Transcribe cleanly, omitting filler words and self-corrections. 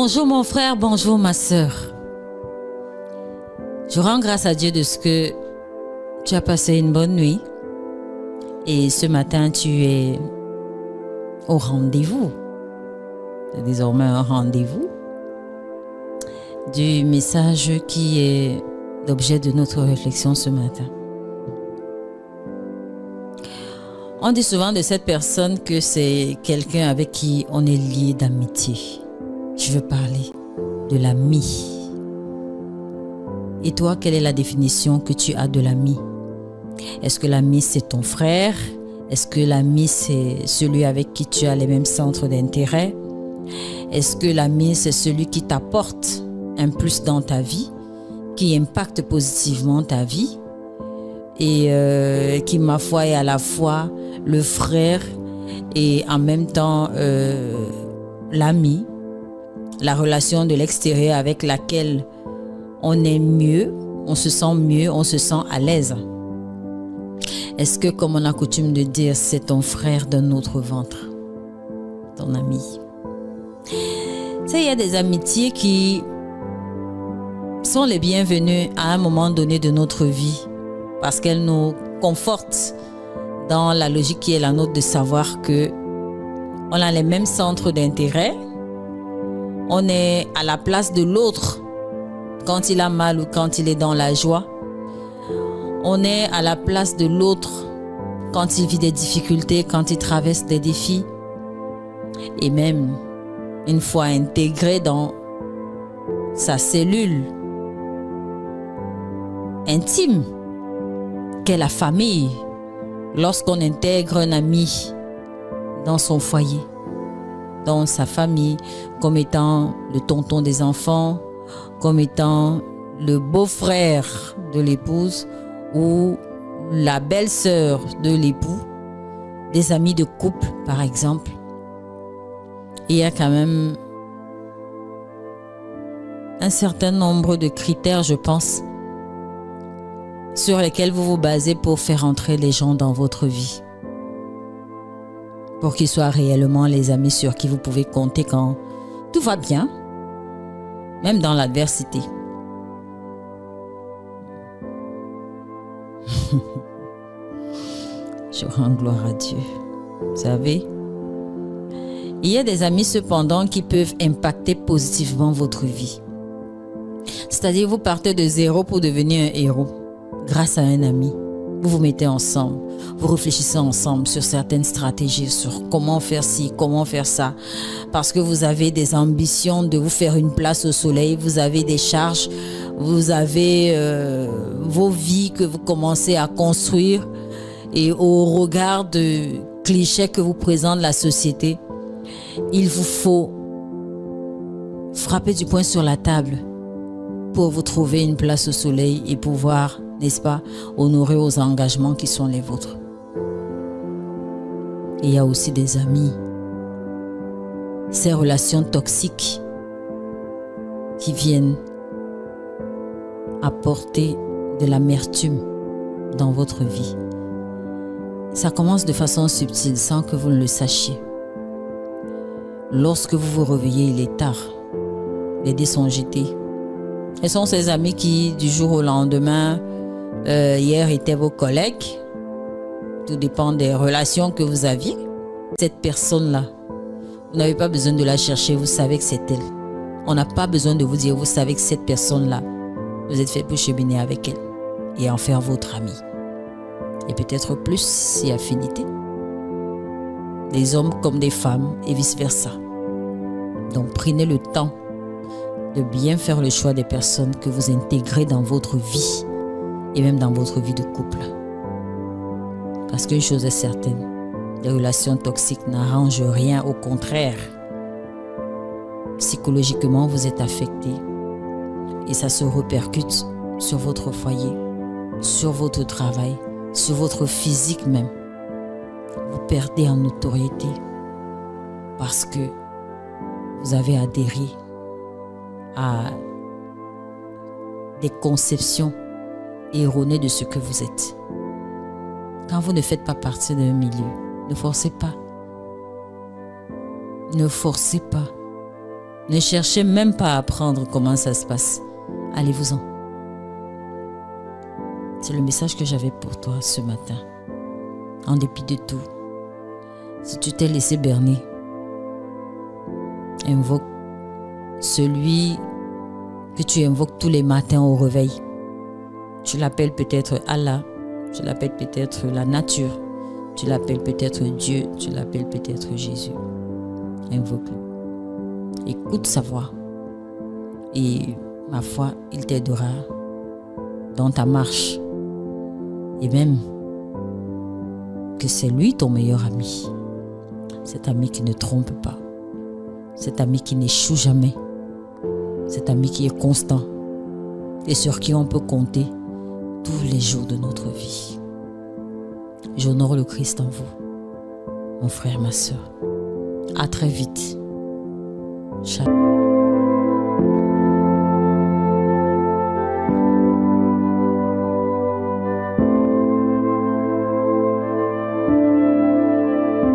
Bonjour mon frère, bonjour ma sœur. Je rends grâce à Dieu de ce que tu as passé une bonne nuit. Et ce matin, tu es au rendez-vous. C'est désormais un rendez-vous du message qui est l'objet de notre réflexion ce matin. On dit souvent de cette personne que c'est quelqu'un avec qui on est lié d'amitié. Je veux parler de l'ami. Et toi, quelle est la définition que tu as de l'ami? Est-ce que l'ami, c'est ton frère? Est-ce que l'ami, c'est celui avec qui tu as les mêmes centres d'intérêt? Est-ce que l'ami, c'est celui qui t'apporte un plus dans ta vie, qui impacte positivement ta vie et qui, ma foi, est à la fois le frère et en même temps l'ami, la relation de l'extérieur avec laquelle on est mieux, on se sent à l'aise? Est-ce que, comme on a coutume de dire, c'est ton frère d'un autre ventre, ton ami? Tu sais, il y a des amitiés qui sont les bienvenues à un moment donné de notre vie parce qu'elles nous confortent dans la logique qui est la nôtre de savoir que on a les mêmes centres d'intérêt, on est à la place de l'autre quand il a mal ou quand il est dans la joie. On est à la place de l'autre quand il vit des difficultés, quand il traverse des défis. Et même, une fois intégré dans sa cellule intime, qu'est la famille, lorsqu'on intègre un ami dans son foyer, dans sa famille, comme étant le tonton des enfants, comme étant le beau-frère de l'épouse, ou la belle-sœur de l'époux, des amis de couple par exemple. Il y a quand même un certain nombre de critères, je pense, sur lesquels vous vous basez pour faire entrer les gens dans votre vie, pour qu'ils soient réellement les amis sur qui vous pouvez compter quand tout va bien, même dans l'adversité. Je rends gloire à Dieu. Vous savez, il y a des amis cependant qui peuvent impacter positivement votre vie. C'est-à-dire, vous partez de zéro pour devenir un héros grâce à un ami. Vous vous mettez ensemble, vous réfléchissez ensemble sur certaines stratégies, sur comment faire ci, comment faire ça. Parce que vous avez des ambitions de vous faire une place au soleil, vous avez des charges, vous avez vos vies que vous commencez à construire. Et au regard de clichés que vous présente la société, il vous faut frapper du poing sur la table pour vous trouver une place au soleil et pouvoir, n'est-ce pas, honorer aux engagements qui sont les vôtres. Et il y a aussi des amis, ces relations toxiques qui viennent apporter de l'amertume dans votre vie. Ça commence de façon subtile sans que vous ne le sachiez. Lorsque vous vous réveillez, il est tard. Les dés sont jetés. Ce sont ces amis qui, du jour au lendemain, hier étaient vos collègues. Tout dépend des relations que vous aviez. Cette personne-là, vous n'avez pas besoin de la chercher, vous savez que c'est elle. On n'a pas besoin de vous dire, vous savez que cette personne-là, vous êtes fait pour cheminer avec elle et en faire votre ami. Et peut-être plus si affinité. Des hommes comme des femmes et vice-versa. Donc prenez le temps de bien faire le choix des personnes que vous intégrez dans votre vie et même dans votre vie de couple. Parce qu'une chose est certaine, les relations toxiques n'arrangent rien, au contraire. Psychologiquement, vous êtes affecté et ça se répercute sur votre foyer, sur votre travail, sur votre physique même. Vous perdez en notoriété parce que vous avez adhéré à des conceptions erronées de ce que vous êtes. Quand vous ne faites pas partie d'un milieu, ne forcez pas. Ne forcez pas. Ne cherchez même pas à apprendre comment ça se passe. Allez-vous-en. C'est le message que j'avais pour toi ce matin. En dépit de tout, si tu t'es laissé berner, invoque celui que tu invoques tous les matins au réveil. Tu l'appelles peut-être Allah, tu l'appelles peut-être la nature, tu l'appelles peut-être Dieu, tu l'appelles peut-être Jésus. Invoque-le. Écoute sa voix. Et ma foi, il t'aidera dans ta marche. Et même que c'est lui ton meilleur ami. Cet ami qui ne trompe pas. Cet ami qui n'échoue jamais. Cet ami qui est constant. Et sur qui on peut compter tous les jours de notre vie. J'honore le Christ en vous, mon frère, ma soeur. À très vite. Shalom.